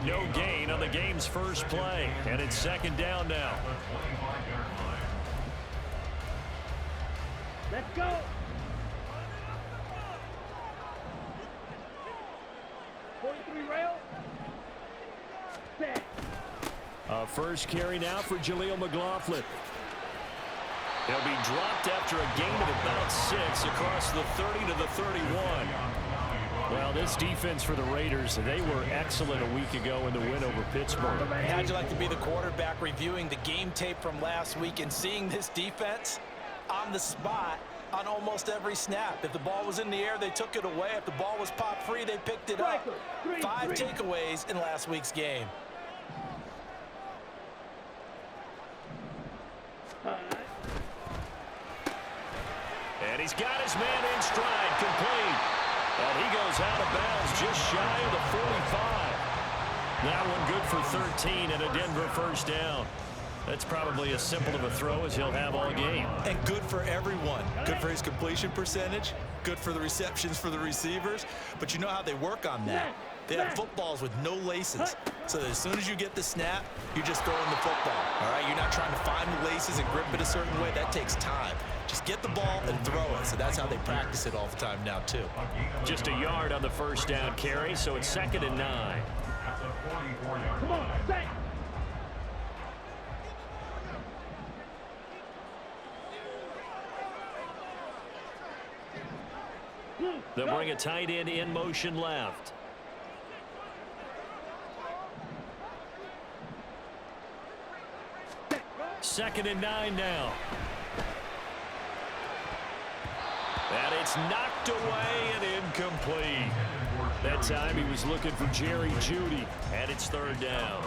and no gain on the game's first play. And it's second down now. Let's go. First carry now for Jaleel McLaughlin. He'll be dropped after a gain of about 6 across the 30 to the 31. Well, this defense for the Raiders, they were excellent a week ago in the win over Pittsburgh. How'd you like to be the quarterback reviewing the game tape from last week and seeing this defense on the spot on almost every snap? If the ball was in the air, they took it away. If the ball was popped free, they picked it up. 5 takeaways in last week's game. And he's got his man in stride, complete. And he goes out of bounds just shy of the 45. That one good for 13 and a Denver first down. That's probably as simple of a throw as he'll have all game. And good for everyone. Good for his completion percentage. Good for the receptions for the receivers. But you know how they work on that. They have footballs with no laces. So that as soon as you get the snap, you're just throwing the football. All right, you're not trying to find the laces and grip it a certain way. That takes time. Just get the ball and throw it. So that's how they practice it all the time now, too. Just a yard on the first down carry, so it's 2nd and 9. Come on, set. They'll bring a tight end in motion left. Second and 9 now. And it's knocked away and incomplete. That time he was looking for Jerry Jeudy, and it's 3rd down.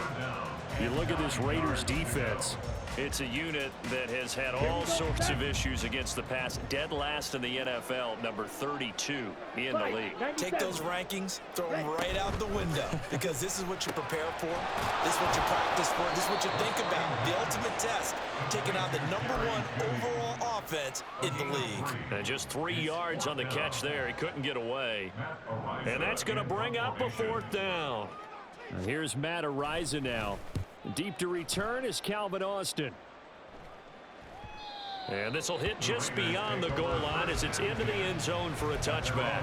You look at this Raiders defense. It's a unit that has had all sorts of issues against the pass. Dead last in the NFL, number 32 in the league. Take those rankings, throw them right out the window, because this is what you prepare for. This is what you practice for. This is what you think about. The ultimate test, taking out the #1 overall offense in the league. And just 3 yards on the catch there. He couldn't get away. And that's going to bring up a 4th down. And here's Matt Araiza now. Deep to return is Calvin Austin. And this will hit just beyond the goal line as it's into the end zone for a touchback.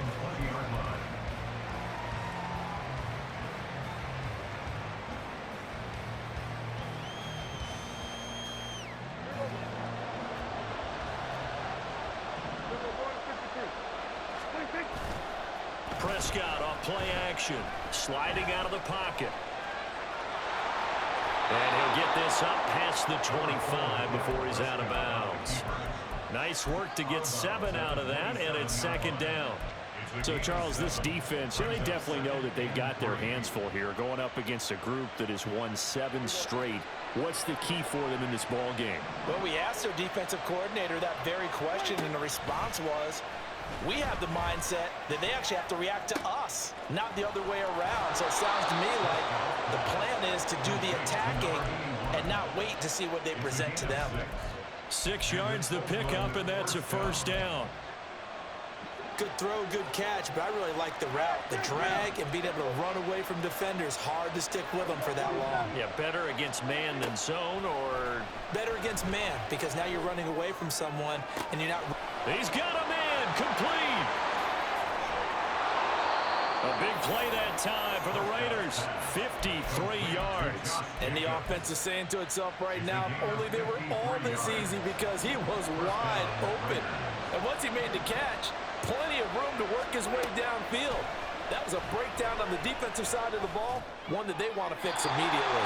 Prescott off play action, sliding out of the pocket. And he'll get this up past the 25 before he's out of bounds. Nice work to get 7 out of that, and it's 2nd down. So, Charles, this defense, they definitely know that they've got their hands full here, going up against a group that has won 7 straight. What's the key for them in this ball game? Well, we asked their defensive coordinator that very question, and the response was, we have the mindset that they actually have to react to us, not the other way around. So it sounds to me like the plan is to do the attacking and not wait to see what they present to them. 6 yards the pickup, and that's a first down. Good throw, good catch, but I really like the route. The drag and being able to run away from defenders, hard to stick with them for that long. Yeah, better against man than zone, or? Better against man, because now you're running away from someone and you're not. He's got a man, complete. A big play that time for the Raiders, 53 yards. And the offense is saying to itself right now, if only they were all this easy, because he was wide open. And once he made the catch, plenty of room to work his way downfield. That was a breakdown on the defensive side of the ball, one that they want to fix immediately.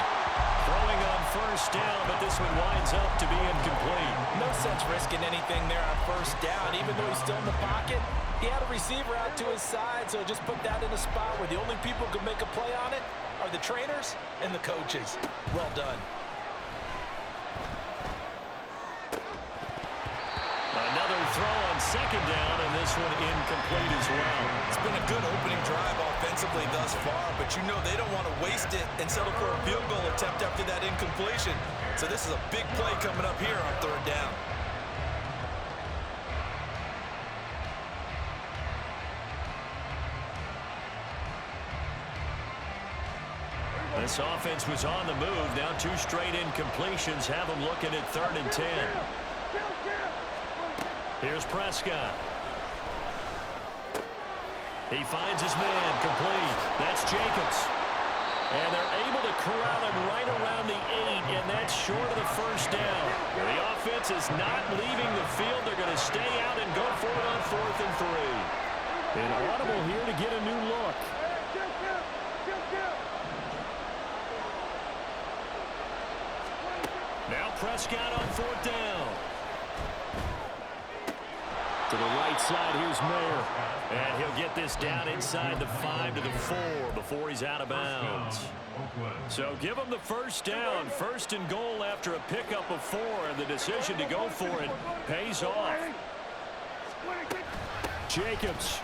Throwing on first down, but this one winds up to be incomplete. No sense risking anything there on first down, even though he's still in the pocket. He had a receiver out to his side, so just put that in a spot where the only people who can make a play on it are the trainers and the coaches. Well done. Another throw on second down, and this one incomplete as well. It's been a good opening drive offensively thus far, but you know they don't want to waste it and settle for a field goal attempt after that incompletion. So this is a big play coming up here on 3rd down. This offense was on the move. Now 2 straight incompletions have them looking at 3rd and 10. Here's Prescott. He finds his man complete. That's Jacobs. And they're able to corral him right around the 8, and that's short of the first down. The offense is not leaving the field. They're going to stay out and go for it on 4th and 3. An audible here to get a new look. Now Prescott on 4th down. To the right side, here's Mayer. And he'll get this down inside the 5 to the 4 before he's out of bounds. So give him the first down. 1st and goal after a pickup of 4. And the decision to go for it pays off. Jacobs.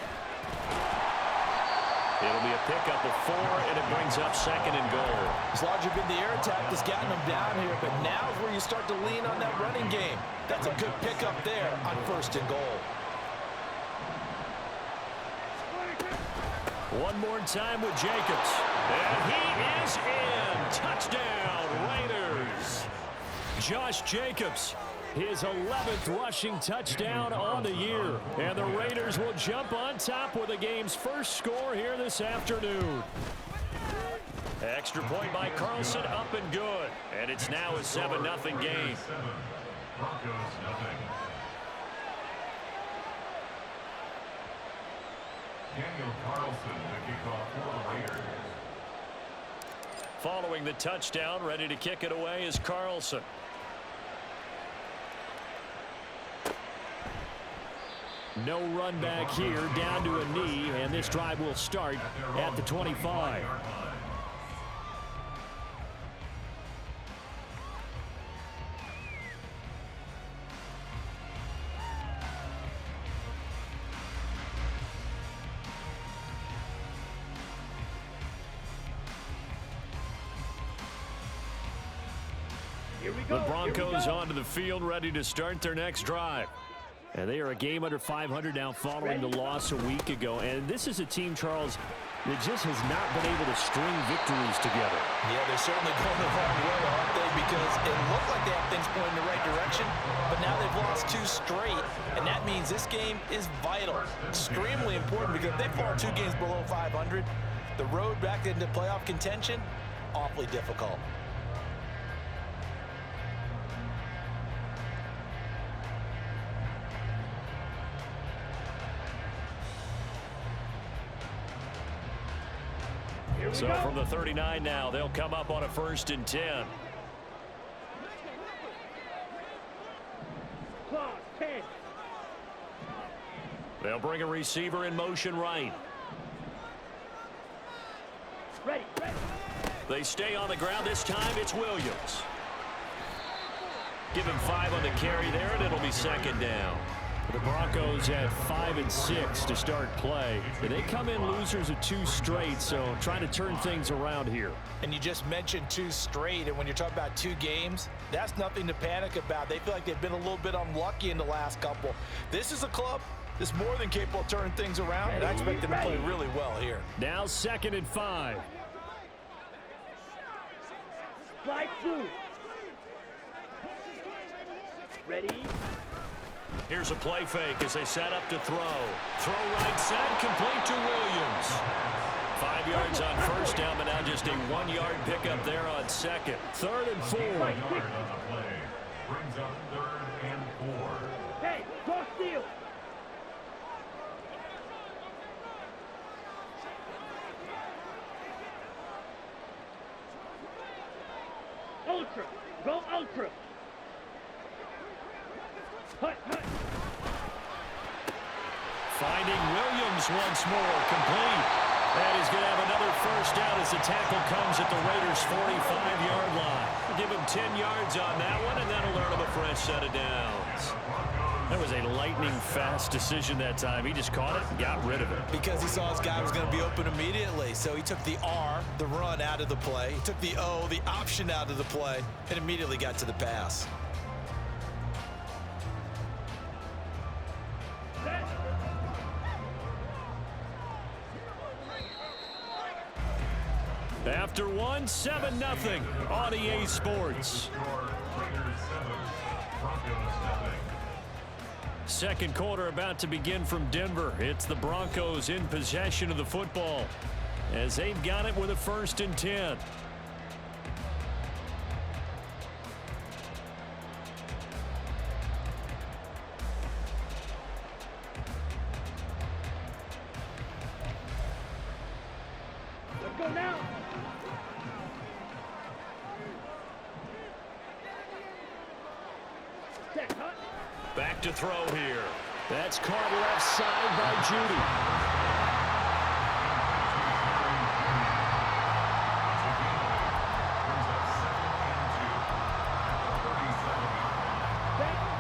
It'll be a pickup of 4, and it brings up 2nd and goal. It's largely been the air attack that's gotten them down here, but now is where you start to lean on that running game. That's a good pickup there on 1st and goal. One more time with Jacobs. And he is in. Touchdown, Raiders. Josh Jacobs, his 11th rushing touchdown on the year. And the Raiders will jump on top with the game's first score here this afternoon. Extra point by Carlson, up and good. And it's now a 7-0 game. Broncos, nothing. Daniel Carlson, the kickoff for the Raiders. Following the touchdown, ready to kick it away is Carlson. No run back here, down to a knee, and this drive will start at the 25. The Broncos onto the field, ready to start their next drive. And they are a game under 500 now following the loss a week ago. And this is a team, Charles, that just has not been able to string victories together. Yeah, they're certainly going the wrong way, aren't they? Because it looked like they have things pointing in the right direction, but now they've lost 2 straight, and that means this game is vital, extremely important, because if they fall 2 games below 500, the road back into playoff contention, awfully difficult. So from the 39 now, they'll come up on a 1st and 10. They'll bring a receiver in motion right. Ready. They stay on the ground. This time it's Williams. Give him 5 on the carry there, and it'll be 2nd down. The Broncos at 5 and 6 to start play. And they come in losers of 2 straight, so trying to turn things around here. And you just mentioned 2 straight, and when you're talking about 2 games, that's nothing to panic about. They feel like they've been a little bit unlucky in the last couple. This is a club that's more than capable of turning things around, and I expect them to play really well here. Now 2nd and 5. Slide 2. Ready. Here's a play fake as they set up to throw. Throw right side, complete to Williams. 5 yards on 1st down, but now just a 1-yard pickup there on 2nd. 3rd and 4. Brings up 3rd and 4. Hey, cross steal. Ultra. Go ultra. Hut. Finding Williams once more, complete. And he's going to have another 1st down as the tackle comes at the Raiders' 45-yard line. Give him 10 yards on that one, and that'll earn him a fresh set of downs. That was a lightning-fast decision that time. He just caught it and got rid of it. Because he saw his guy was going to be open immediately. So he took the R, the run, out of the play. He took the O, the option, out of the play, and immediately got to the pass. after one, 7-0 on EA Sports. Second quarter about to begin from Denver. It's the Broncos in possession of the football as they've got it with a 1st and 10. Let's go now. Set, hut. Back to throw here. That's caught left side by Judy.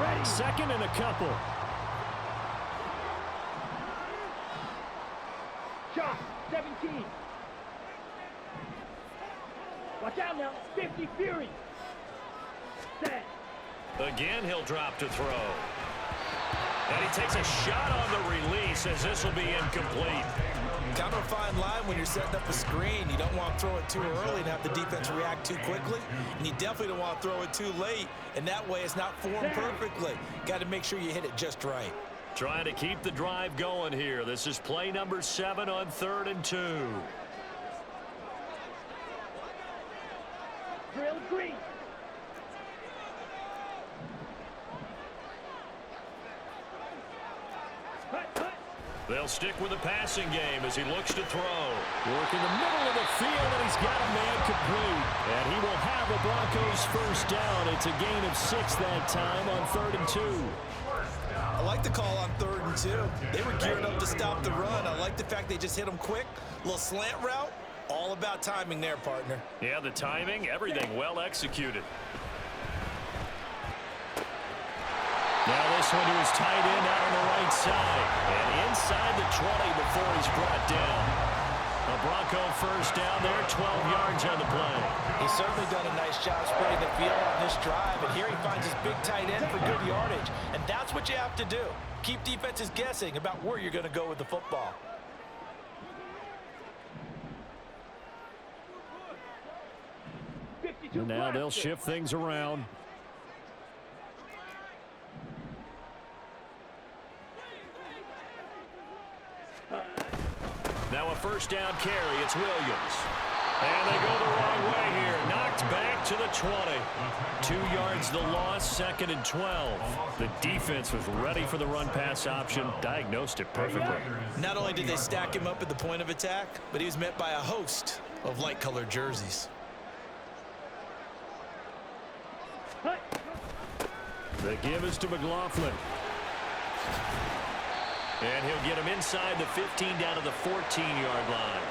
Ready. Second and a couple. Shot, 17. Watch out now, 50 Fury. Set. Again, he'll drop to throw. And he takes a shot on the release as this will be incomplete. Kind of a fine line when you're setting up a screen. You don't want to throw it too early and have the defense react too quickly. And you definitely don't want to throw it too late. And that way it's not formed perfectly. Got to make sure you hit it just right. Trying to keep the drive going here. This is play number 7 on 3rd and 2. Drill green. Hut, hut. They'll stick with the passing game as he looks to throw. Work in the middle of the field, and he's got a man complete. And he will have a Broncos 1st down. It's a gain of 6 that time on 3rd and 2. I like the call on 3rd and 2. They were geared up to stop the run. I like the fact they just hit them quick. Little slant route. All about timing there, partner. Yeah, the timing, everything well executed. Now this one to his tight end out on the right side. And inside the 20 before he's brought down. A Bronco 1st down there, 12 yards on the play. He's certainly done a nice job spreading the field on this drive. And here he finds his big tight end for good yardage. And that's what you have to do. Keep defenses guessing about where you're going to go with the football. And now they'll shift things around. Now a 1st down carry. It's Williams. And they go the wrong way here. Knocked back to the 20. 2 yards the loss, 2nd and 12. The defense was ready for the run-pass option. Diagnosed it perfectly. Not only did they stack him up at the point of attack, but he was met by a host of light-colored jerseys. The give is to McLaughlin. And he'll get him inside the 15 down to the 14-yard line.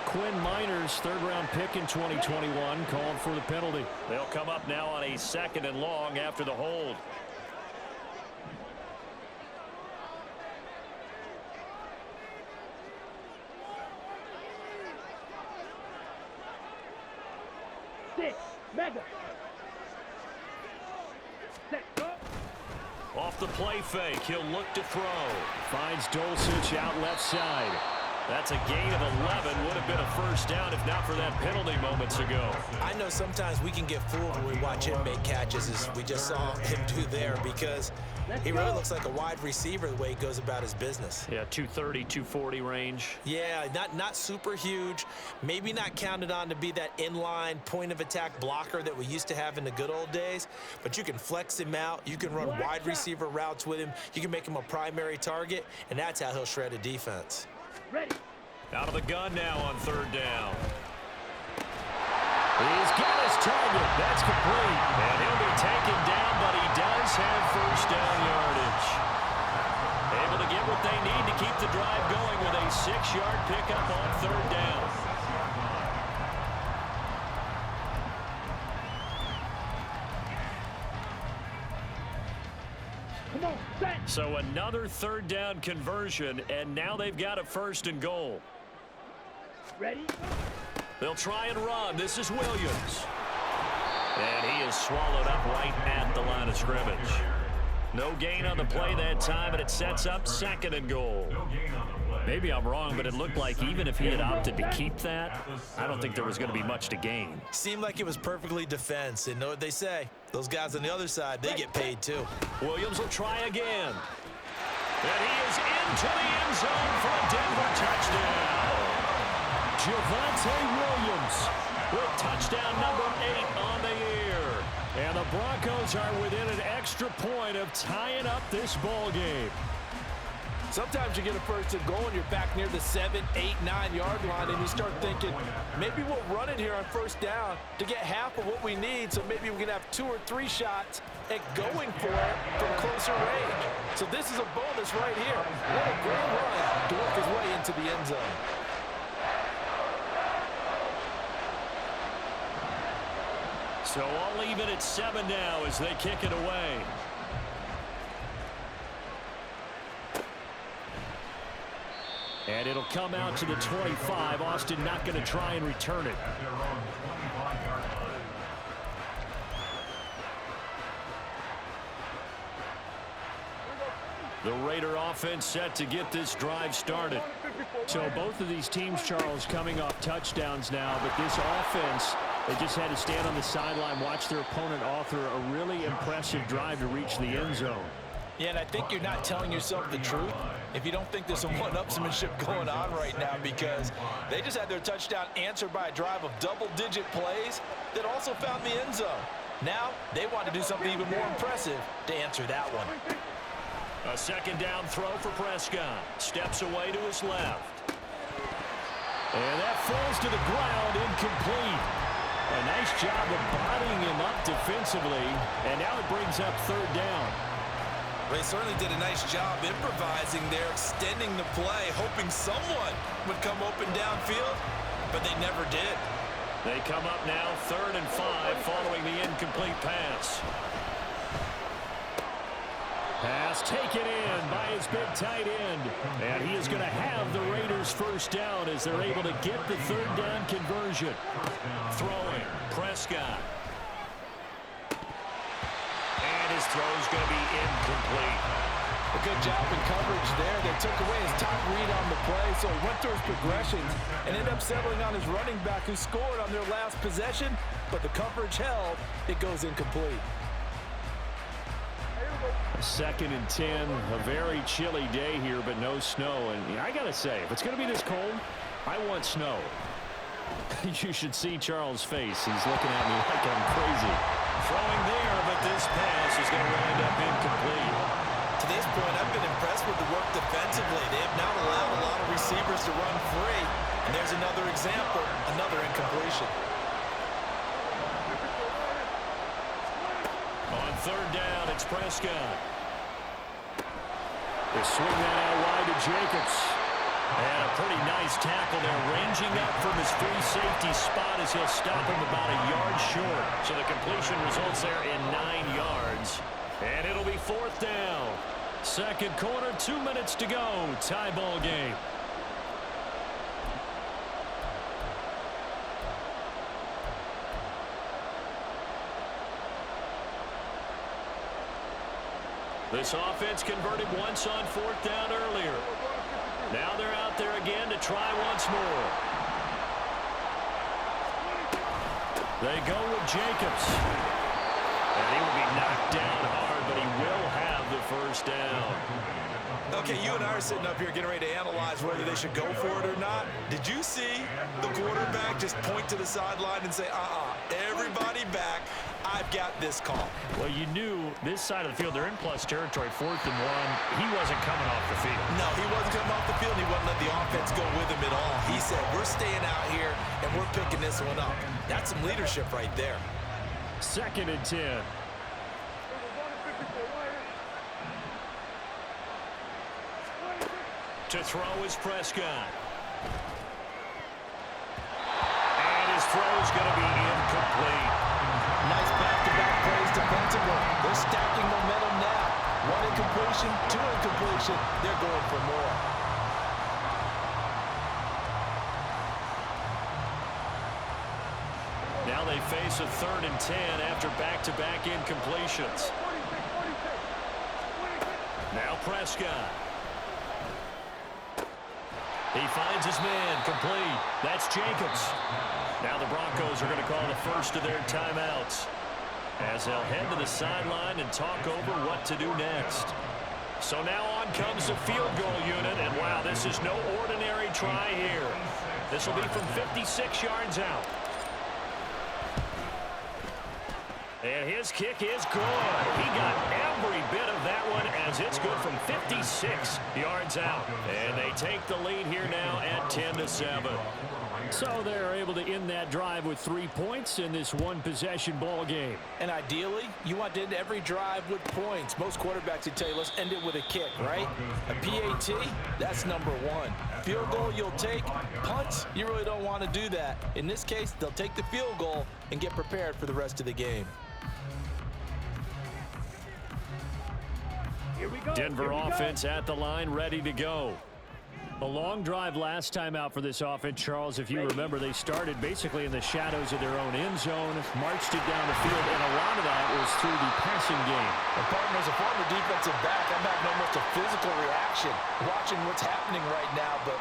Quinn Miners, 3rd-round pick in 2021, called for the penalty. They'll come up now on a 2nd and long after the hold. Mega. Set, go. Off the play fake, he'll look to throw. Finds Dulcich out left side. That's a gain of 11. Would have been a 1st down if not for that penalty moments ago. I know sometimes we can get fooled when we watch him make catches, as we just saw him do there, because he really looks like a wide receiver the way he goes about his business. Yeah, 230, 240 range. Yeah, not super huge. Maybe not counted on to be that inline point-of-attack blocker that we used to have in the good old days, but you can flex him out. You can run wide receiver routes with him. You can make him a primary target, and that's how he'll shred a defense. Ready. Out of the gun now on 3rd down. He's got his target. That's complete. And he'll be taken down, but he does have 1st down yardage. Able to get what they need to keep the drive going with a 6-yard pickup on 3rd down. Come on, set. So another 3rd down conversion, and now they've got a 1st and goal. Ready. They'll try and run. This is Williams. And he is swallowed up right at the line of scrimmage. No gain on the play that time, and it sets up 2nd and goal. Maybe I'm wrong, but it looked like even if he had opted to keep that, I don't think there was going to be much to gain. Seemed like it was perfectly defense, and know what they say. Those guys on the other side, they get paid too. Williams will try again. And he is into the end zone for a Denver touchdown. Javonte Williams with touchdown number 8 on the year. And the Broncos are within an extra point of tying up this ball game. Sometimes you get a first and goal and you're back near the 7, 8, 9 yard line and you start thinking, maybe we'll run it here on first down to get half of what we need, so maybe we can have 2 or 3 shots at going for it from closer range. So this is a bonus right here. What a great run to work his way into the end zone. So I'll leave it at 7 now as they kick it away. And it'll come out to the 25. Austin not going to try and return it. The Raider offense set to get this drive started. So both of these teams, Charles, coming off touchdowns now, but this offense, they just had to stand on the sideline, watch their opponent author a really impressive drive to reach the end zone. Yeah, and I think you're not telling yourself the truth if you don't think there's some one-upsmanship going on right now, because they just had their touchdown answered by a drive of double-digit plays that also found the end zone. Now they want to do something even more impressive to answer that one. A second down throw for Prescott. Steps away to his left. And that falls to the ground, incomplete. A nice job of bodying him up defensively, and now it brings up third down. They certainly did a nice job improvising there, extending the play, hoping someone would come open downfield, but they never did. They come up now 3rd and 5 following the incomplete pass. Pass taken in by his big tight end. And he is going to have the Raiders first down as they're able to get the third down conversion. Throwing, Prescott. And his throw is going to be incomplete. A good job in coverage there. They took away his top read on the play, so he went through his progressions and ended up settling on his running back who scored on their last possession, but the coverage held. It goes incomplete. 2nd and 10, a very chilly day here, but no snow. And I got to say, if it's going to be this cold, I want snow. You should see Charles' face. He's looking at me like I'm crazy. Throwing there, but this pass is going to wind up incomplete. To this point, I've been impressed with the work defensively. They have not allowed a lot of receivers to run free. And there's another example, another incompletion. On third down, it's Prescott. They swing that out wide to Jacobs. And a pretty nice tackle there, ranging up from his free safety spot as he'll stop him about a yard short. So the completion results there in 9 yards. And it'll be 4th down. Second quarter, 2 minutes to go. Tie ball game. This offense converted once on 4th down earlier. Now they're out there again to try once more. They go with Jacobs. And he will be knocked down hard, but he will have the first down. Okay, you and I are sitting up here getting ready to analyze whether they should go for it or not. Did you see the quarterback just point to the sideline and say, everybody back, I've got this call? Well, you knew this side of the field, they're in plus territory, 4th and 1. He wasn't coming off the field. No, he wasn't coming off the field. He wouldn't let the offense go with him at all. He said, we're staying out here, and we're picking this one up. That's some leadership right there. 2nd and 10. To throw is Prescott. And his throw is going to be incomplete. Nice back-to-back plays defensively. They're stacking momentum now. 1 incompletion, 2 incompletion. They're going for more. Now they face a 3rd and 10 after back-to-back incompletions. Now Prescott. He finds his man, complete. That's Jacobs. Now the Broncos are going to call the first of their timeouts as they'll head to the sideline and talk over what to do next. So now on comes the field goal unit, and wow, this is no ordinary try here. This will be from 56 yards out. And his kick is good. He got every bit of that one as it's good from 56 yards out. And they take the lead here now at 10-7. So they're able to end that drive with 3 points in this one-possession ball game. And ideally, you want to end every drive with points. Most quarterbacks would tell you, let's end it with a kick, right? A PAT, that's number one. Field goal you'll take. Punts, you really don't want to do that. In this case, they'll take the field goal and get prepared for the rest of the game. Here we go. Denver offense at the line, ready to go. A long drive last time out for this offense, Charles. If you remember, they started basically in the shadows of their own end zone, marched it down the field, and a lot of that was through the passing game. And partner, as a former defensive back, I'm having almost a physical reaction watching what's happening right now. But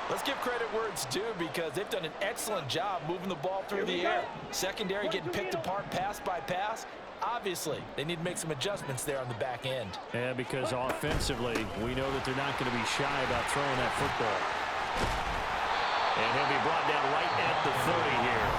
let's give credit where it's due because they've done an excellent job moving the ball through the air. Secondary getting picked apart pass by pass. Obviously, they need to make some adjustments there on the back end. Yeah, because offensively, we know that they're not going to be shy about throwing that football. And he'll be brought down right at the 30 here.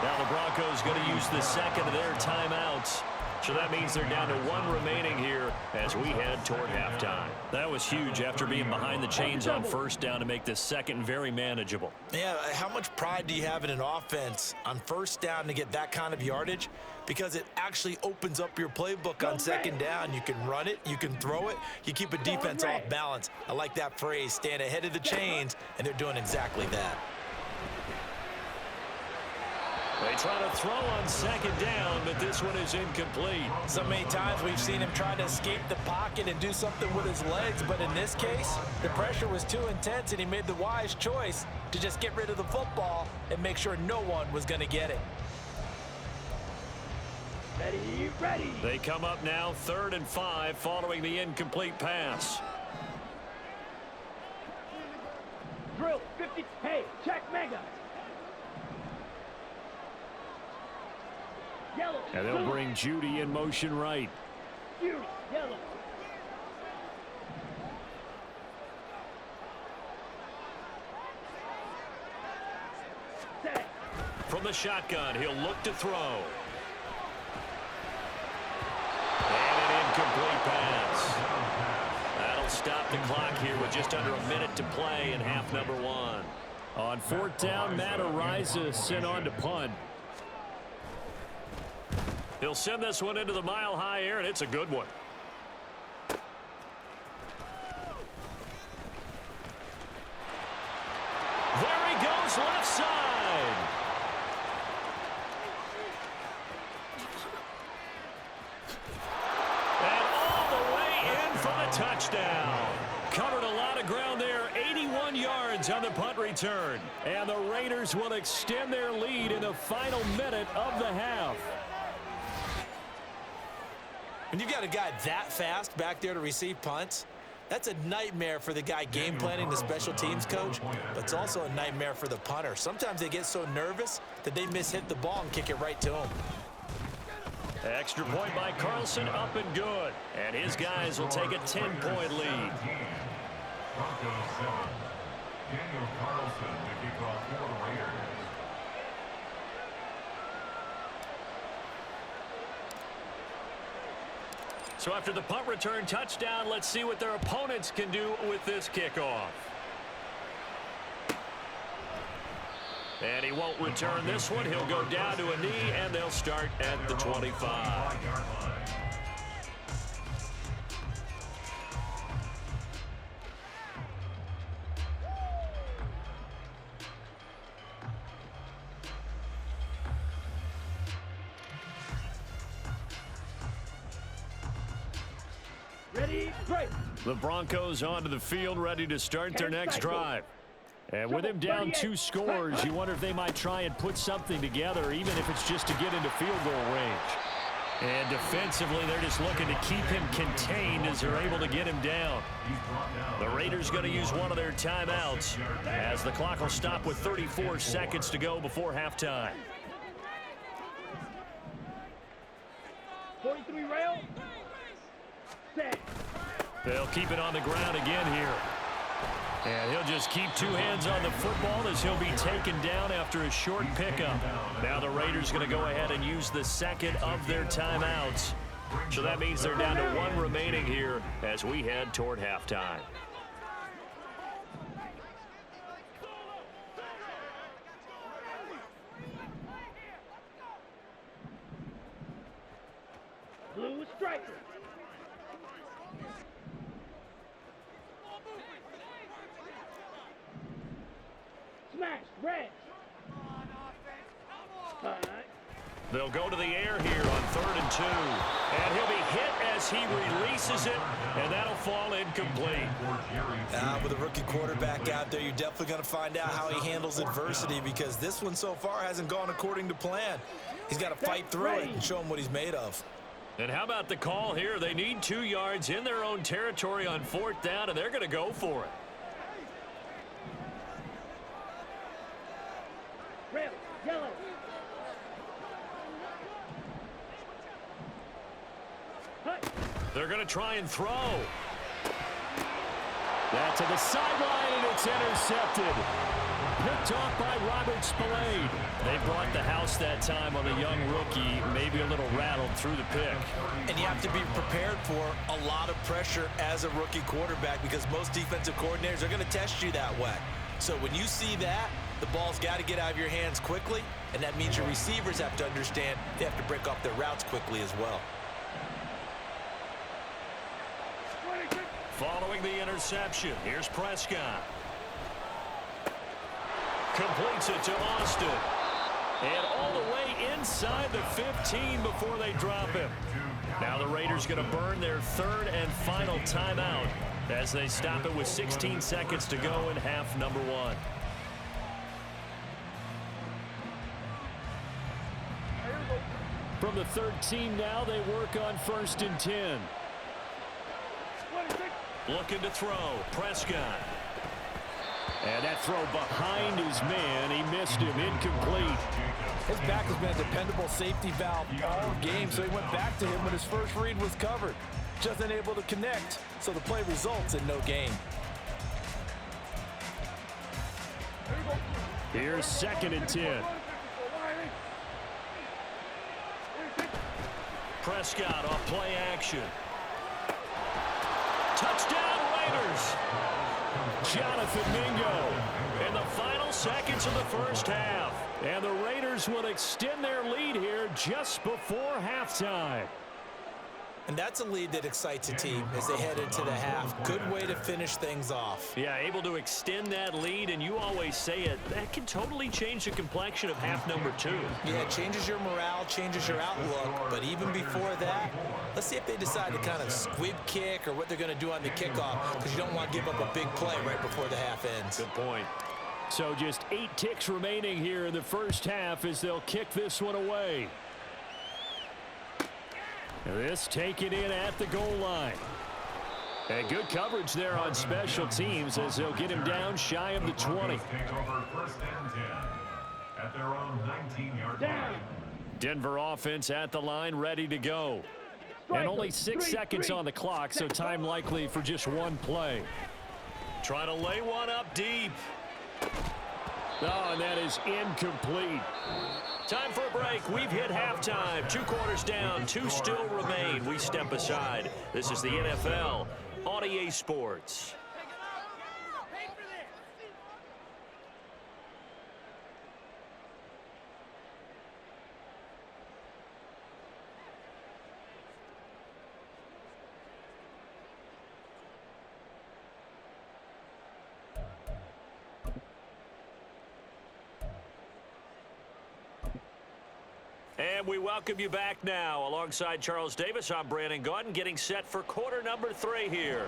Now the Broncos going to use the second of their timeouts. So that means they're down to 1 remaining here as we head toward halftime. That was huge after being behind the chains on first down to make this second very manageable. Yeah, how much pride do you have in an offense on first down to get that kind of yardage? Because it actually opens up your playbook on second down. You can run it, you can throw it, you keep a defense off balance. I like that phrase, stand ahead of the chains, and they're doing exactly that. They try to throw on second down, but this one is incomplete. So many times we've seen him try to escape the pocket and do something with his legs, but in this case, the pressure was too intense and he made the wise choice to just get rid of the football and make sure no one was going to get it. Ready, ready. They come up now 3rd and 5 following the incomplete pass. Drill, 50. Hey, check mega. Yellow. And they'll bring Judy in motion right. Judy, yellow. Set. From the shotgun, he'll look to throw. And an incomplete pass. That'll stop the clock here with just under a minute to play in half number 1. On 4th down, Matt Ariza sent on to punt. He'll send this one into the mile-high air, and it's a good one. There he goes, left side. And all the way in for the touchdown. Covered a lot of ground there, 81 yards on the punt return. And the Raiders will extend their lead in the final minute of the half. When you've got a guy that fast back there to receive punts, that's a nightmare for the guy game planning, the special teams coach, but it's also a nightmare for the punter. Sometimes they get so nervous that they mishit the ball and kick it right to him. Extra point by Carlson, up and good. And his guys will take a 10-point lead. Broncos 7. Daniel Carlson to kick off for the Raiders. So after the punt return touchdown, let's see what their opponents can do with this kickoff. And he won't return this one. He'll go down to a knee, and they'll start at the 25. Ready, break. The Broncos onto the field, ready to start their next drive. And with him down 2 scores, you wonder if they might try and put something together, even if it's just to get into field goal range. And defensively, they're just looking to keep him contained as they're able to get him down. The Raiders going to use one of their timeouts as the clock will stop with 34 seconds to go before halftime. 43 rail. Set. They'll keep it on the ground again here. And he'll just keep two hands on the football as he'll be taken down after a short pickup. Now the Raiders going to go ahead and use the second of their timeouts. So that means they're down to one remaining here as we head toward halftime. Blue striker. Smash, red. They'll go to the air here on 3rd and 2. And he'll be hit as he releases it, and that'll fall incomplete. With a rookie quarterback out there, you're definitely going to find out how he handles adversity because this one so far hasn't gone according to plan. He's got to fight through it and show him what he's made of. And how about the call here? They need 2 yards in their own territory on 4th down, and they're going to go for it. Red, yellow. They're going to try and throw. That to the sideline, and it's intercepted. Picked off by Robert Spillane. They brought the house that time on the young rookie, maybe a little rattled through the pick. And you have to be prepared for a lot of pressure as a rookie quarterback because most defensive coordinators are going to test you that way. So when you see that, the ball's got to get out of your hands quickly, and that means your receivers have to understand they have to break off their routes quickly as well. Following the interception, here's Prescott. Completes it to Austin. And all the way inside the 15 before they drop him. Now the Raiders going to burn their 3rd and final timeout as they stop it with 16 seconds to go in half number 1. From the 13 now, they work on 1st and 10. Looking to throw. Prescott. And that throw behind his man. He missed him. Incomplete. His back has been a dependable safety valve all game, so he went back to him when his first read was covered. Just unable to connect, so the play results in no gain. Here's 2nd and 10. Prescott off play action. Touchdown, Raiders. Jonathan Mingo in the final seconds of the first half. And the Raiders will extend their lead here just before halftime. And that's a lead that excites a team as they head into the half. Good way to finish things off. Yeah, able to extend that lead, and you always say it, that can totally change the complexion of half number 2. Yeah, it changes your morale, changes your outlook. But even before that, let's see if they decide to kind of squib kick or what they're going to do on the kickoff, because you don't want to give up a big play right before the half ends. Good point. So just 8 ticks remaining here in the first half as they'll kick this one away. This taken in at the goal line. And good coverage there on special teams as they'll get him down shy of the 20. At their own 19-yard line. Denver offense at the line, ready to go. And only 6 seconds on the clock, so time likely for just one play. Trying to lay one up deep. Oh, and that is incomplete. Time for a break. We've hit halftime. 2 quarters down, 2 still remain. We step aside. This is the NFL on EA Sports. And we welcome you back now. Alongside Charles Davis, I'm Brandon Gaudin, getting set for quarter number 3 here.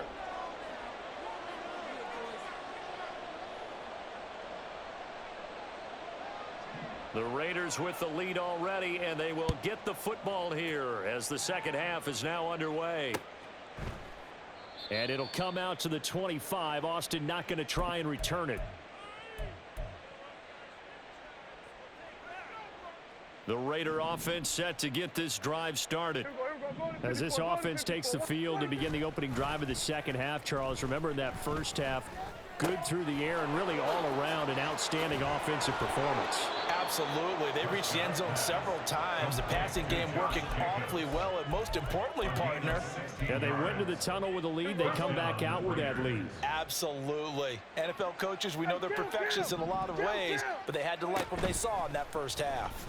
The Raiders with the lead already, and they will get the football here as the second half is now underway. And it'll come out to the 25. Austin not going to try and return it. The Raider offense set to get this drive started. As this offense takes the field to begin the opening drive of the second half, Charles, remember in that first half, good through the air and really all around an outstanding offensive performance. Absolutely. They reached the end zone several times. The passing game working awfully well, and most importantly, partner. And they went to the tunnel with a lead. They come back out with that lead. Absolutely. NFL coaches, we know they're perfectionists in a lot of ways, but they had to like what they saw in that first half.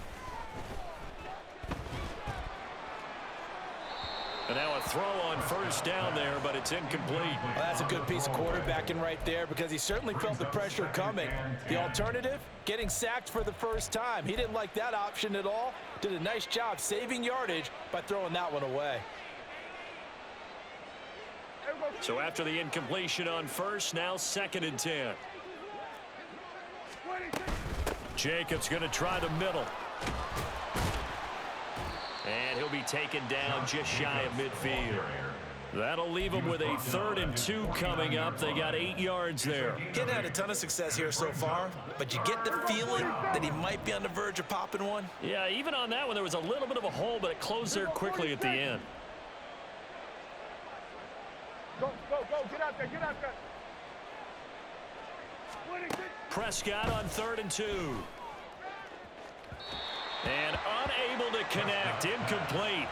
And now a throw on first down there, but it's incomplete. Well, that's a good piece of quarterbacking right there because he certainly felt the pressure coming. The alternative, getting sacked for the first time. He didn't like that option at all. Did a nice job saving yardage by throwing that one away. So after the incompletion on first, now 2nd and 10. Jacobs going to try the middle. And he'll be taken down just shy of midfield. That'll leave him with a 3rd and 2 coming up. They got 8 yards there. Getting had a ton of success here so far, but you get the feeling that he might be on the verge of popping one. Yeah, even on that one, there was a little bit of a hole, but it closed there quickly at the end. Go, get out there, Prescott on 3rd and 2. And unable to connect, incomplete.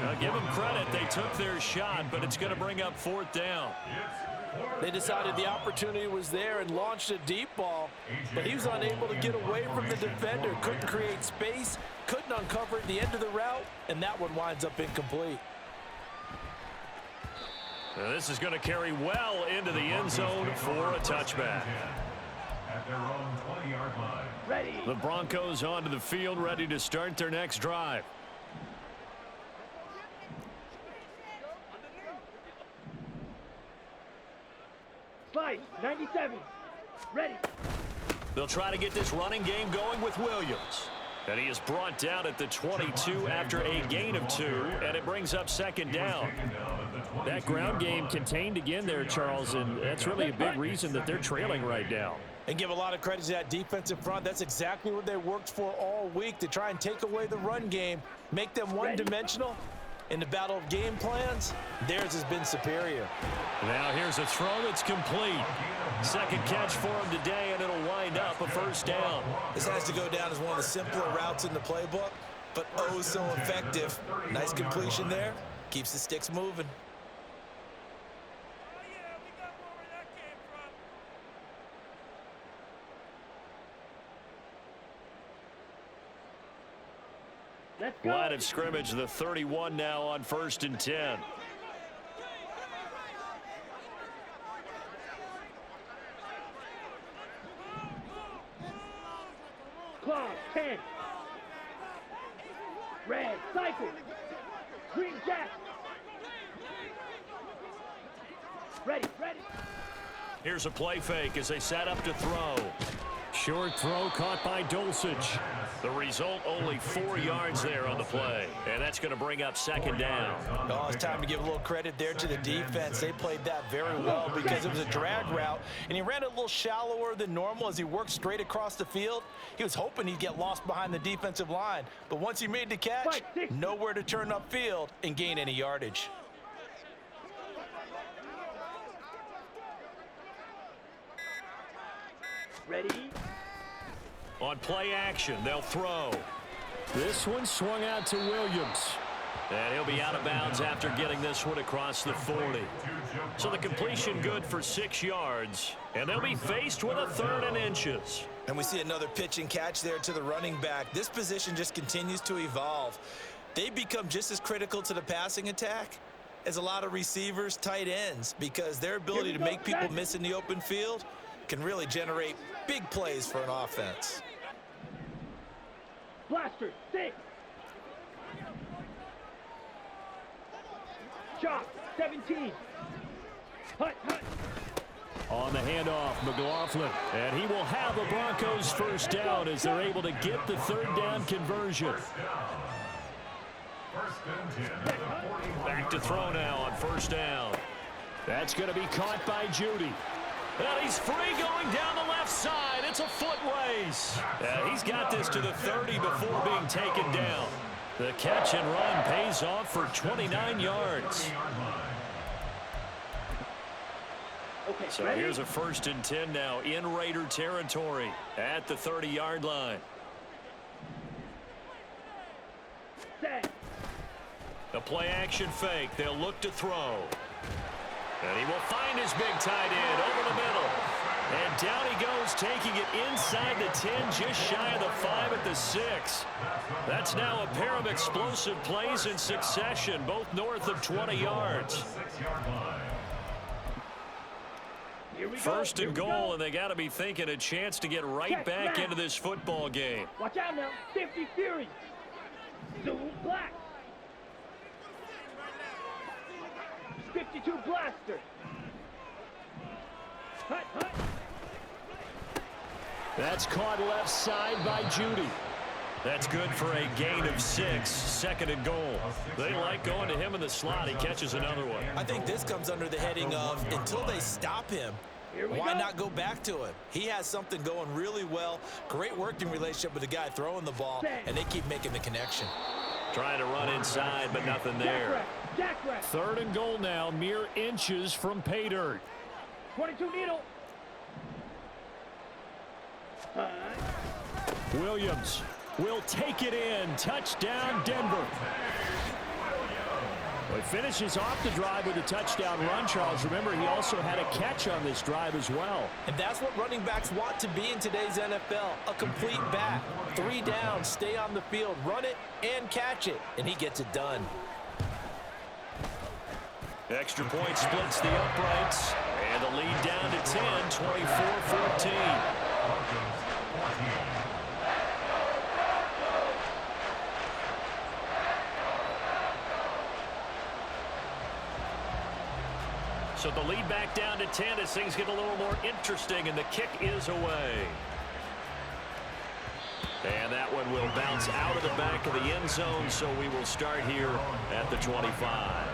Now give them credit, they took their shot, but it's going to bring up 4th down. They decided the opportunity was there and launched a deep ball, but he was unable to get away from the defender, couldn't create space, couldn't uncover at the end of the route, and that one winds up incomplete. Now this is going to carry well into the end zone for a touchback. At their own 20-yard line. Ready. The Broncos onto the field, ready to start their next drive. Slide, 97. Ready. They'll try to get this running game going with Williams. And he is brought down at the 22 after a gain of 2, and it brings up 2nd down. That ground game contained again there, Charles, and that's really a big reason that they're trailing right now. And give a lot of credit to that defensive front. That's exactly what they worked for all week, to try and take away the run game, make them one-dimensional. In the battle of game plans, theirs has been superior. Now here's a throw that's complete. 2nd catch for him today, and it'll wind up a 1st down. This has to go down as one of the simpler routes in the playbook, but oh so effective. Nice completion there. Keeps the sticks moving. Let's go. Line of scrimmage, the 31 now on 1st and 10. Claw, 10. Red, cycle. Green, jack. Ready. Here's a play fake as they set up to throw. Short throw caught by Dulcich. The result, only 4 yards there on the play. And that's going to bring up 2nd down. Oh, it's time to give a little credit there to the defense. They played that very well because it was a drag route, and he ran it a little shallower than normal as he worked straight across the field. He was hoping he'd get lost behind the defensive line, but once he made the catch, nowhere to turn upfield and gain any yardage. Ready. On play action, they'll throw. This one swung out to Williams. And he'll be out of bounds after getting this one across the 40. So the completion good for 6 yards. And they'll be faced with a 3rd and inches. And we see another pitch and catch there to the running back. This position just continues to evolve. They become just as critical to the passing attack as a lot of receivers, tight ends, because their ability to make people miss in the open field can really generate big plays for an offense. Blaster, 6. Chop, 17. Hut. On the handoff, McLaughlin. And he will have the Broncos first down as they're able to get the third down conversion. Back to throw now on first down. That's going to be caught by Judy. And he's free going down the left side. It's a foot race. He's got this to the 30 before being taken down. The catch and run pays off for 29 yards. So here's a 1st and 10 now in Raider territory at the 30-yard line. The play action fake. They'll look to throw. And he will find his big tight end over the middle. And down he goes, taking it inside the 10, just shy of the 5 at the 6. That's now a pair of explosive plays in succession, both north of 20 yards. 1st and goal, and they got to be thinking a chance to get right back into this football game. Watch out now. 50 Fury. Zoom Black. 52 Blaster. Hut, hut. That's caught left side by Judy. That's good for a gain of 6, 2nd and goal. They like going to him in the slot. He catches another one. I think this comes under the heading of until they stop him, why not go back to him? He has something going really well. Great working relationship with the guy throwing the ball, and they keep making the connection. Trying to run inside, but nothing there. 3rd and goal now, mere inches from pay dirt. 22 needle. Williams will take it in. Touchdown, Denver. Well, he finishes off the drive with a touchdown run, Charles. Remember, he also had a catch on this drive as well. And that's what running backs want to be in today's NFL, a complete back. 3 down, stay on the field, run it and catch it, and he gets it done. Extra point splits the uprights, and the lead down to 10, 24-14. So the lead back down to 10 as things get a little more interesting, and the kick is away. And that one will bounce out of the back of the end zone, so we will start here at the 25.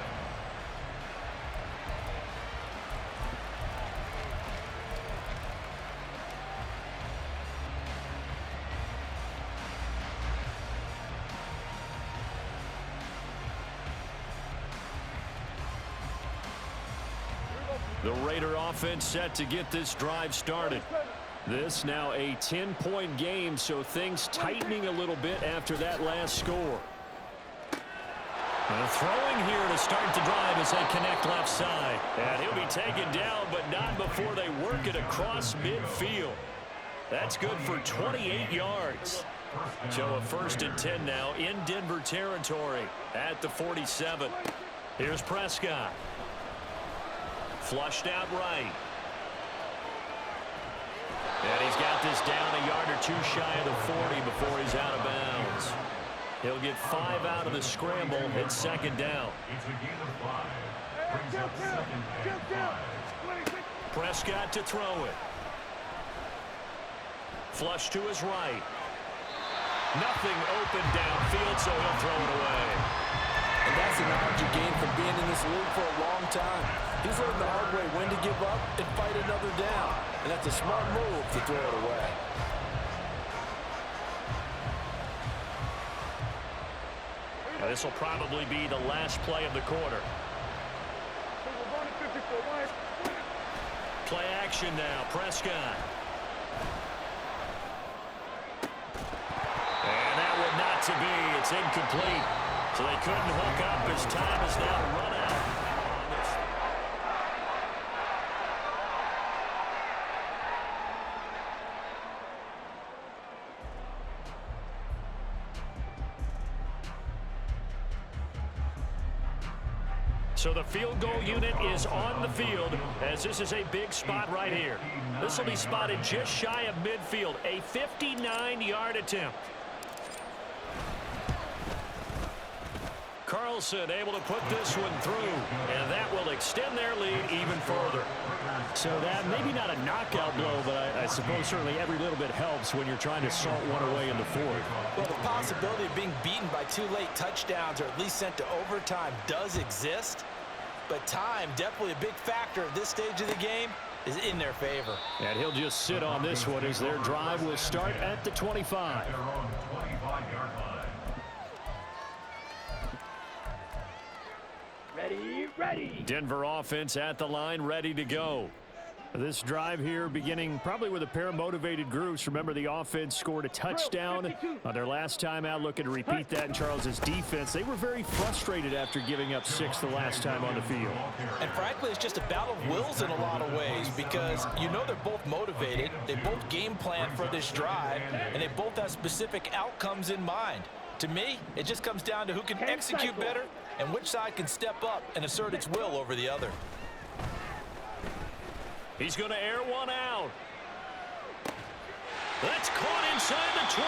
The Raider offense set to get this drive started. This now a 10-point game, so things tightening a little bit after that last score. Throwing here to start the drive as they connect left side. And he'll be taken down, but not before they work it across midfield. That's good for 28 yards. So a 1st and 10 now in Denver territory at the 47. Here's Prescott. Flushed out right. And he's got this down a yard or 2 shy of the 40 before he's out of bounds. He'll get 5 out of the scramble at 2nd down. Prescott to throw it. Flush to his right. Nothing open downfield, so he'll throw it away. And that's the knowledge you gain from being in this league for a long time. He's learned the hard way when to give up and fight another down. And that's a smart move to throw it away. Now, this will probably be the last play of the quarter. Play action now, Prescott. And that one not to be. It's incomplete. So they couldn't hook up as time is now run out. So the field goal unit is on the field as this is a big spot right here. This will be spotted just shy of midfield, a 59-yard attempt. Carl Wilson able to put this one through, and that will extend their lead even further. So that maybe not a knockout blow, but I suppose certainly every little bit helps when you're trying to salt one away in the fourth. Well, the possibility of being beaten by 2 late touchdowns or at least sent to overtime does exist, but time, definitely a big factor at this stage of the game, is in their favor. And he'll just sit on this one as their drive will start at the 25. They're on the 25-yard line. Ready. Denver offense at the line, ready to go. This drive here beginning probably with a pair of motivated groups. Remember, the offense scored a touchdown on their last time out, looking to repeat that in Charles's defense. They were very frustrated after giving up 6 the last time on the field. And frankly, it's just a battle of wills in a lot of ways because you know they're both motivated, they both game plan for this drive, and they both have specific outcomes in mind. To me, it just comes down to who can execute better and which side can step up and assert its will over the other. He's going to air one out. That's caught inside the 20.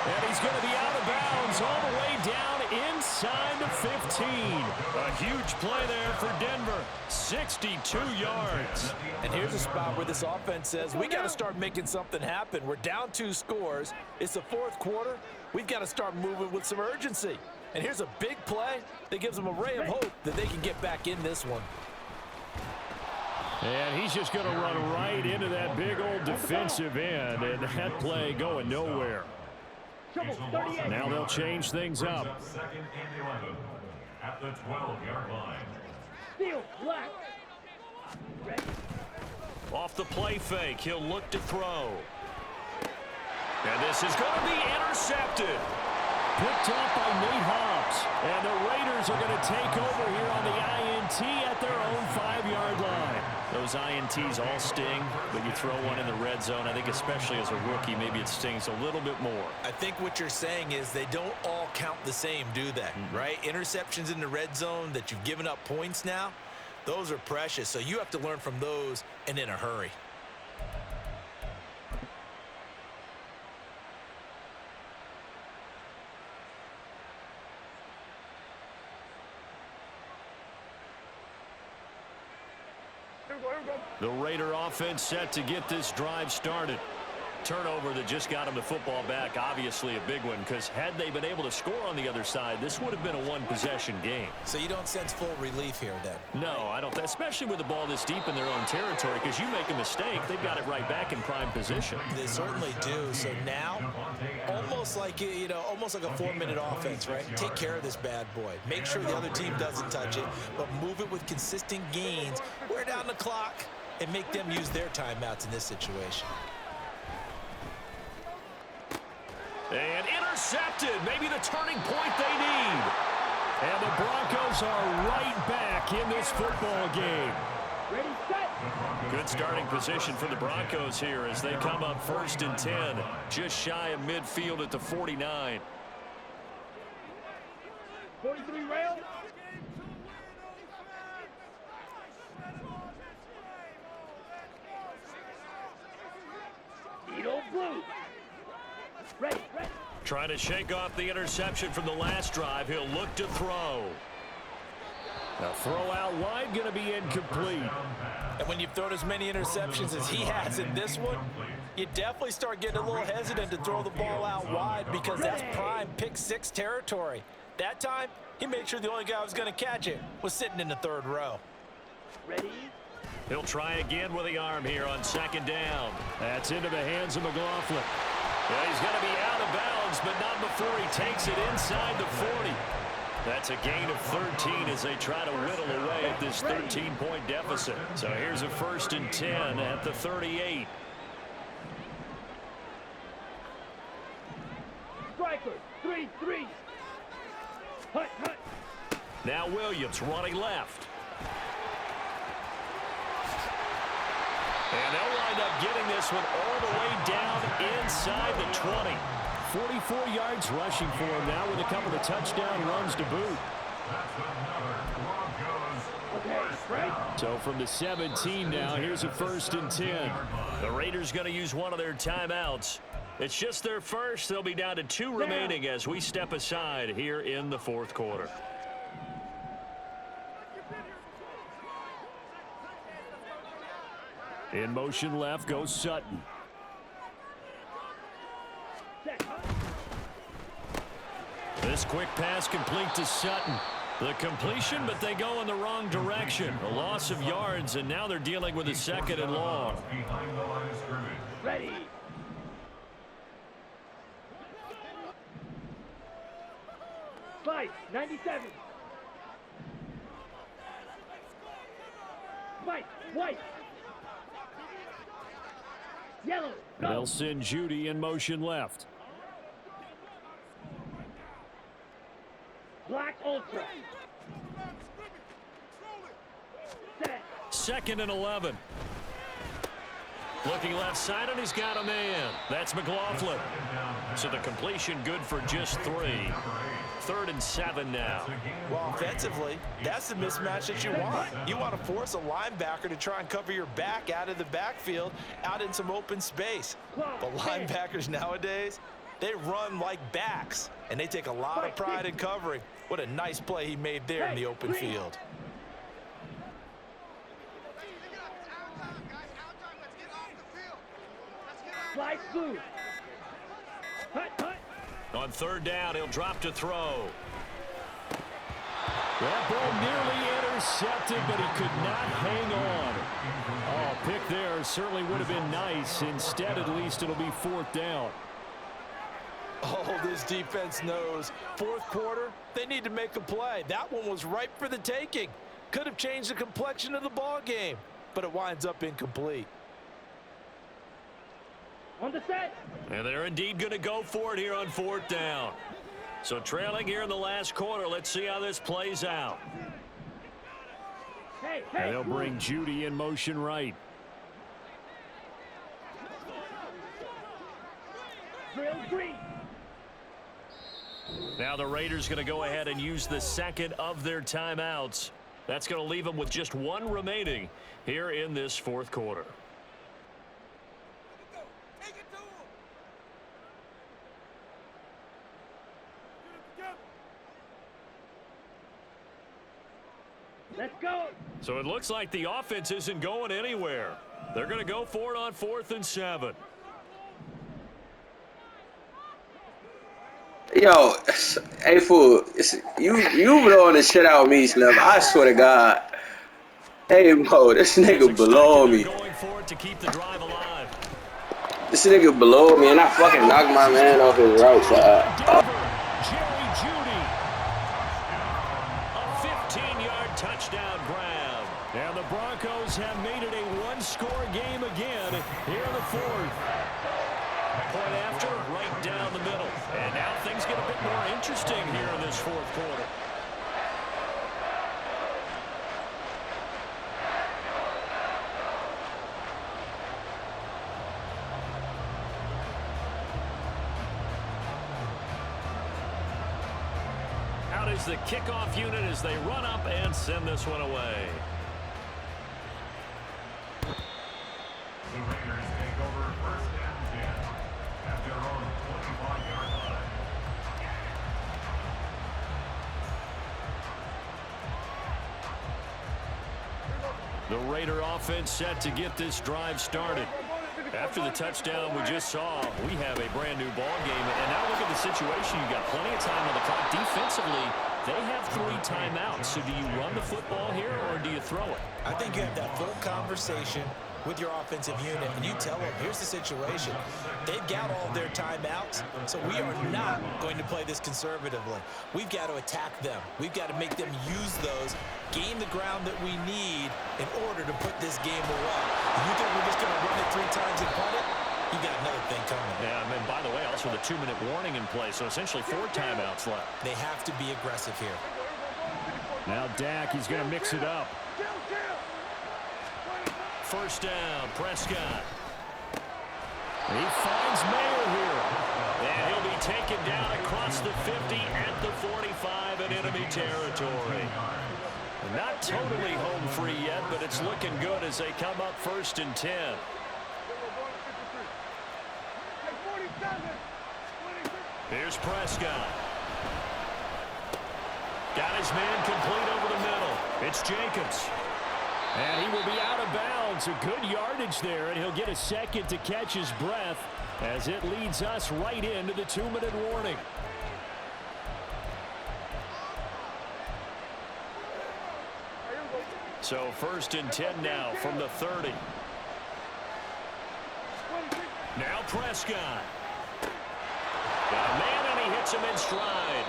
And he's going to be out of bounds all the way down inside the 15. A huge play there for Denver. 62 yards. And here's a spot where this offense says, we got to start making something happen. We're down 2 scores. It's the fourth quarter. We've got to start moving with some urgency. And here's a big play that gives them a ray of hope that they can get back in this one. And he's just going to run right into that big old defensive end, and that play going nowhere. Now they'll change things up. Second and 11 at the 12-yard line. Steal, black. Ready. Off the play fake, he'll look to throw. And this is going to be intercepted. Picked up by Nate Hobbs. And the Raiders are going to take over here on the INT at their own 5-yard line. Those INTs all sting, but you throw one in the red zone. I think especially as a rookie, maybe it stings a little bit more. I think what you're saying is they don't all count the same, do they? Right? Interceptions in the red zone that you've given up points now, those are precious. So you have to learn from those and in a hurry. The Raider offense set to get this drive started. Turnover that just got them the football back, obviously a big one, because had they been able to score on the other side, this would have been a one-possession game. So you don't sense full relief here then? No, I don't, especially with the ball this deep in their own territory, because you make a mistake, they've got it right back in prime position. They certainly do. So now, almost like, almost like a 4-minute offense, right? Take care of this bad boy. Make sure the other team doesn't touch it, but move it with consistent gains. Wear down the clock and make them use their timeouts in this situation. And intercepted, maybe the turning point they need. And the Broncos are right back in this football game. Ready, set. Good starting position for the Broncos here as they come up 1st and 10, just shy of midfield at the 49. 43 rail. Eagle blue. Ready. Trying to shake off the interception from the last drive. He'll look to throw. A throw out wide, going to be incomplete. And when you've thrown as many interceptions as he has in this one, you definitely start getting a little hesitant to throw the ball out wide because that's prime pick-6 territory. That time, he made sure the only guy who was going to catch it was sitting in the 3rd row. Ready. He'll try again with the arm here on 2nd down. That's into the hands of McLaughlin. Yeah, he's going to be out of bounds, but not before he takes it inside the 40. That's a gain of 13 as they try to whittle away at this 13-point deficit. So here's a 1st and 10 at the 38. Striker, 3-3. Hut. Now Williams running left. And they'll wind up getting this one all the way down inside the 20. 44 yards rushing for him now with a couple of touchdown runs to boot. So from the 17 now, here's a 1st and 10. The Raiders going to use one of their timeouts. It's just their first. They'll be down to 2 remaining as we step aside here in the 4th quarter. In motion left goes Sutton. This quick pass complete to Sutton. The completion, but they go in the wrong direction. A loss of yards, and now they're dealing with a 2nd and long. Behind the line of scrimmage. Ready. Fight, 97. Fight, white. Yellow. Go. They'll send Judy in motion left. Black Ultra. Set. 2nd and 11. Looking left side, and he's got a man. That's McLaughlin. So the completion good for just 3. 3rd and 7 now. Well, offensively, that's the mismatch that you want. You want to force a linebacker to try and cover your back out of the backfield, out in some open space. But linebackers nowadays, they run like backs, and they take a lot of pride in covering. What a nice play he made there in the open field. Fly blue. Hut, hut. On 3rd down, he'll drop to throw. That ball nearly intercepted, but he could not hang on. Oh, pick there certainly would have been nice. Instead, at least it'll be 4th down. Oh, this defense knows. 4th quarter, they need to make a play. That one was ripe for the taking. Could have changed the complexion of the ball game, but it winds up incomplete. On the set. And they're indeed going to go for it here on 4th down. So trailing here in the last quarter, let's see how this plays out. Hey, And they'll bring Judy in motion right. Drill green. Now the Raiders going to go ahead and use the 2nd of their timeouts. That's going to leave them with just 1 remaining here in this 4th quarter. Let's go. So it looks like the offense isn't going anywhere. They're going to go for it on 4th and 7. Yo, hey fool, you blowing the shit out of me, Slim. I swear to God. Hey Mo, this nigga below me. Going for it to keep the drive alive. This nigga below me, and I fucking knocked my man off his route side. Jerry Judy. A 15-yard touchdown grab. And the Broncos have made it a 1-score game again here in the 4th. Point after, right down the middle. And now things get a bit more interesting here in this 4th quarter. Out is the kickoff unit as they run up and send this one away. The Raiders take over 1st and 10 at their own 25-yard line. The Raider offense set to get this drive started. After the touchdown we just saw, we have a brand new ball game. And now look at the situation. You've got plenty of time on the clock. Defensively, they have 3 timeouts. So do you run the football here or do you throw it? I think you have that full conversation with your offensive unit, and you tell them, here's the situation. They've got all their timeouts, so we are not going to play this conservatively. We've got to attack them. We've got to make them use those, gain the ground that we need in order to put this game away. If you think we're just going to run it 3 times and punt it, you got another thing coming. Yeah, and by the way, also the 2-minute warning in play, so essentially 4 timeouts left. They have to be aggressive here. Now Dak, he's going to mix it up. 1st down, Prescott. He finds Mayer here. And he'll be taken down across the 50 at the 45 in enemy territory. Not totally home free yet, but it's looking good as they come up 1st and 10. Here's Prescott. Got his man complete over the middle. It's Jacobs. And he will be out of bounds. A good yardage there, and he'll get a second to catch his breath as it leads us right into the 2-minute warning. So 1st and 10 now from the 30. Now Prescott. Got a man, and he hits him in stride.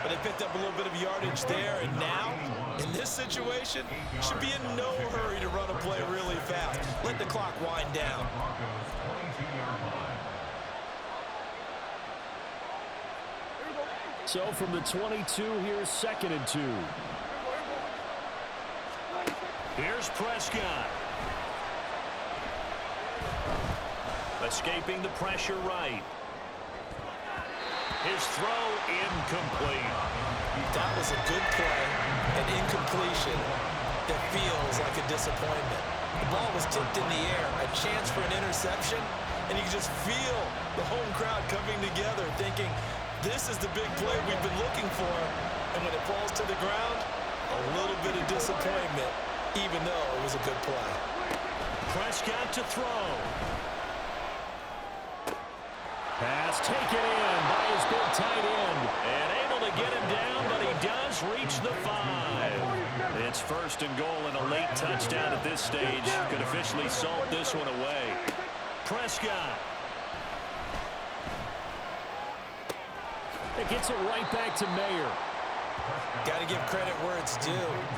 But they picked up a little bit of yardage there, and now, in this situation, should be in no hurry to run a play really fast. Let the clock wind down. So from the 22, here's 2nd and 2. Here's Prescott. Escaping the pressure right. His throw incomplete. That was a good play, an incompletion that feels like a disappointment. The ball was tipped in the air, a chance for an interception, and you can just feel the home crowd coming together thinking, this is the big play we've been looking for. And when it falls to the ground, a little bit of disappointment, even though it was a good play. Prescott to throw. Pass taken in by his big tight end. And able to get him down, but he does reach the 5. It's 1st and goal, and a late touchdown at this stage could officially salt this one away. Prescott. It gets it right back to Mayer. Got to give credit where it's due.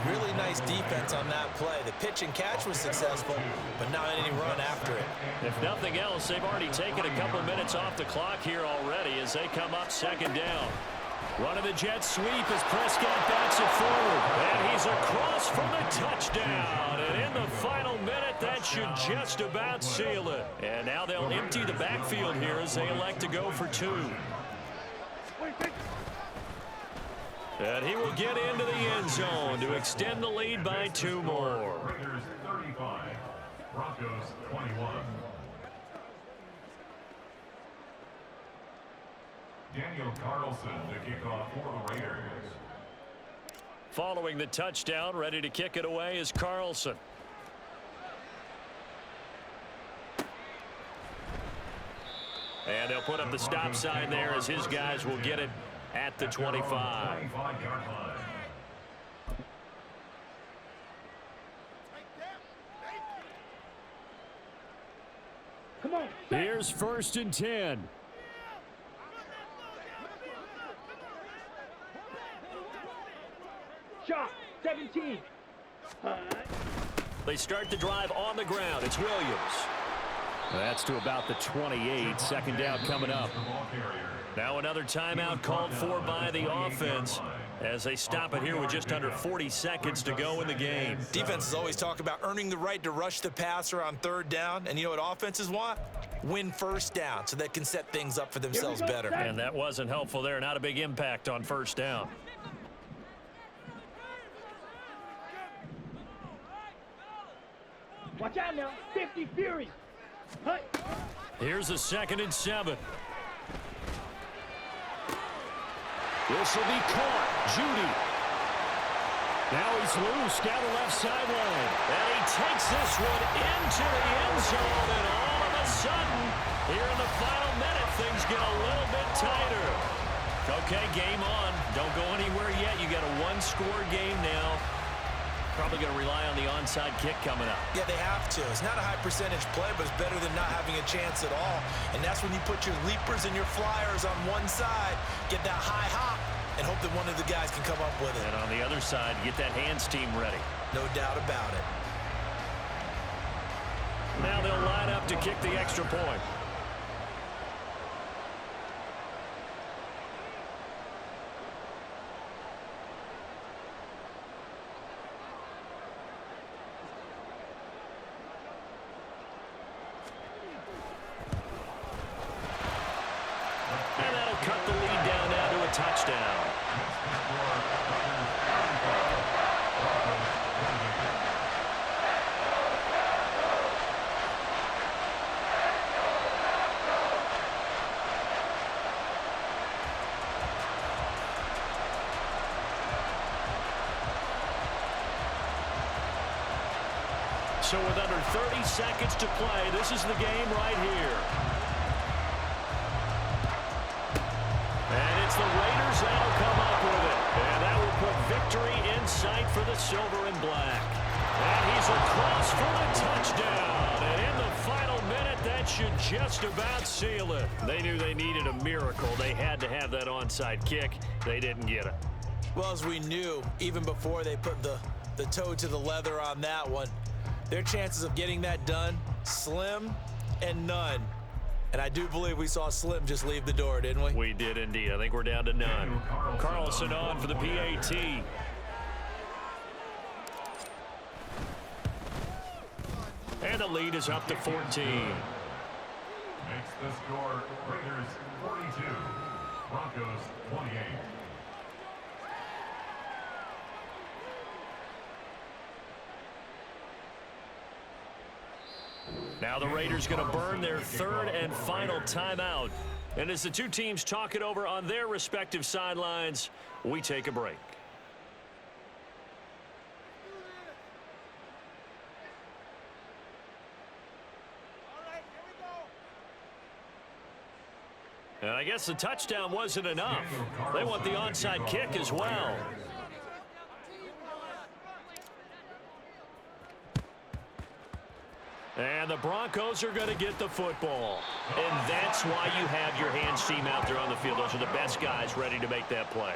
Really nice defense on that play. The pitch and catch was successful, but not any run after it. If nothing else, they've already taken a couple minutes off the clock here already as they come up 2nd down. Running the jet sweep as Prescott backs it forward. And he's across for the touchdown. And in the final minute, that should just about seal it. And now they'll empty the backfield here as they elect to go for 2. And he will get into the end zone to extend the lead by 2 more. Raiders 35, Broncos 21. Daniel Carlson to kick off for the Raiders. Following the touchdown, ready to kick it away is Carlson. And they'll put up the stop sign there as his guys will get it at the 25. 25-yard line. Come on. Here's 1st and 10. Shot. 17. They start the drive on the ground. It's Williams. That's to about the 28. 2nd down coming up. Now another timeout called for by the offense as they stop it here with just under 40 seconds to go in the game. Defenses always talk about earning the right to rush the passer on 3rd down. And you know what offenses want? Win 1st down so they can set things up for themselves better. And that wasn't helpful there. Not a big impact on 1st down. Watch out now. 50 Fury. Hey. Here's a 2nd and 7. This will be caught. Judy. Now he's loose down the left sideline. And he takes this one into the end zone. And all of a sudden, here in the final minute, things get a little bit tighter. Okay, game on. Don't go anywhere yet. You got a 1-score game now. Probably going to rely on the onside kick coming up. Yeah, they have to. It's not a high percentage play, but it's better than not having a chance at all. And that's when you put your leapers and your flyers on one side, get that high hop, and hope that one of the guys can come up with it. And on the other side, get that hands team ready. No doubt about it. Now they'll line up to kick the extra point. And that'll cut the lead down now to a touchdown. So with under 30 seconds to play, this is the game right here. And it's the Raiders that'll come up with it. And that will put victory in sight for the silver and black. And he's across for the touchdown. And in the final minute, that should just about seal it. They knew they needed a miracle. They had to have that onside kick. They didn't get it. Well, as we knew, even before they put the toe to the leather on that one, their chances of getting that done, slim and none. And I do believe we saw Slim just leave the door, didn't we? We did indeed. I think we're down to none. Carlson on for the PAT. And the lead is up to 14. Makes the score Raiders 42, Broncos 28. Now the Raiders going to burn their third and final timeout. And as the two teams talk it over on their respective sidelines, we take a break. And I guess the touchdown wasn't enough. They want the onside kick as well. And the Broncos are going to get the football. And that's why you have your hands team out there on the field. Those are the best guys ready to make that play.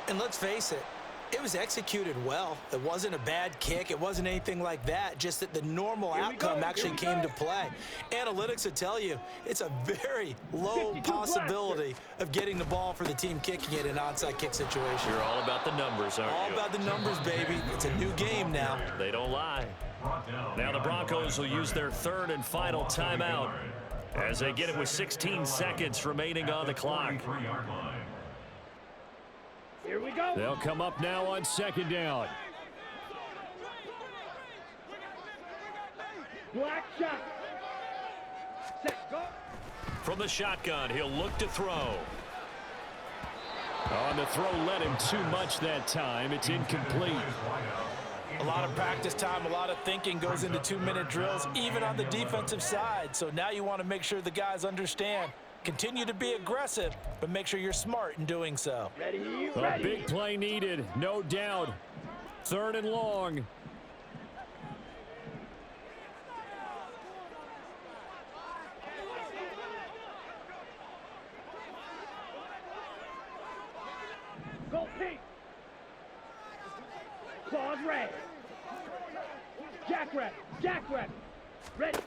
And let's face it, it was executed well. It wasn't a bad kick. It wasn't anything like that. Just that the normal outcome actually came to play. Analytics will tell you it's a very low possibility of getting the ball for the team kicking it in an onside kick situation. You're all about the numbers, aren't you? All about the numbers, baby. It's a new game now. They don't lie. Now the Broncos will use their third and final timeout as they get it with 16 seconds remaining on the clock. Here we go. They'll come up now on second down. Black shot. Set, go. From the shotgun, he'll look to throw. On the throw led him too much that time. It's incomplete. A lot of practice time, a lot of thinking goes into 2-minute drills, even on the defensive side. So now you want to make sure the guys understand. Continue to be aggressive, but make sure you're smart in doing so. Ready, A ready. big play needed, no doubt. Third and long. Go pink. Claws red. Jackrabbit. Jackrabbit. Ready.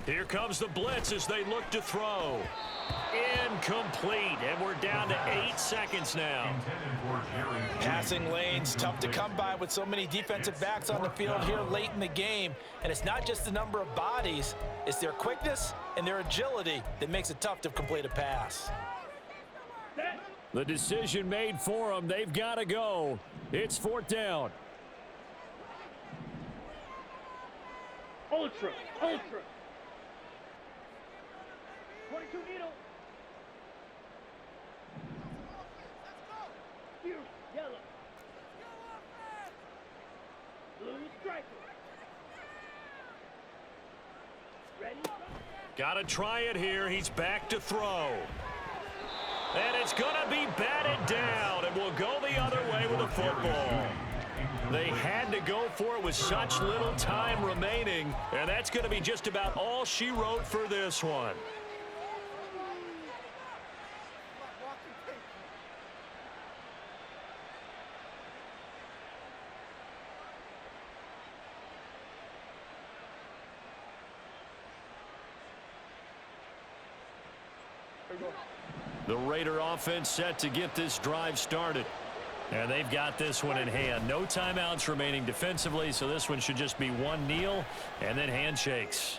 Here comes the blitz as they look to throw. Incomplete, and we're down to 8 seconds now. Passing lanes, tough to come by with so many defensive backs on the field here late in the game. And it's not just the number of bodies, it's their quickness and their agility that makes it tough to complete a pass. The decision made for them. They've got to go. It's fourth down. Ultra. Ultra. 22 needle. Here, yellow. Blue striker. Ready? Got to try it here. He's back to throw. And it's going to be batted down, and we'll go the other way with the football. They had to go for it with such little time remaining, and that's going to be just about all she wrote for this one. The Raider offense set to get this drive started. And they've got this one in hand. No timeouts remaining defensively, so this one should just be one kneel and then handshakes.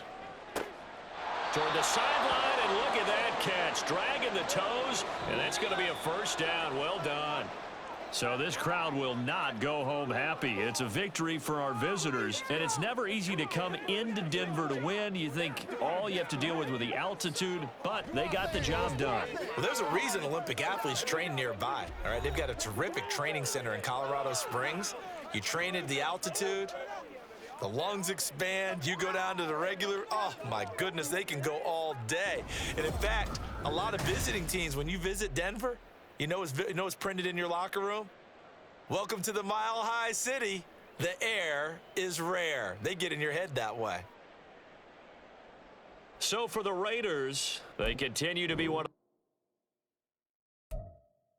Toward the sideline, and look at that catch. Dragging the toes, and that's going to be a first down. Well done. So this crowd will not go home happy. It's a victory for our visitors, and it's never easy to come into Denver to win. You think all you have to deal with the altitude, but they got the job done. Well, there's a reason Olympic athletes train nearby. All right, they've got a terrific training center in Colorado Springs. You train at the altitude, The lungs expand. You go down to the regular. Oh, my goodness, they can go all day. And, in fact, a lot of visiting teams, when you visit Denver, you know what's printed in your locker room? Welcome to the Mile High City. The air is rare. They get in your head that way. So for the Raiders, they continue to be one of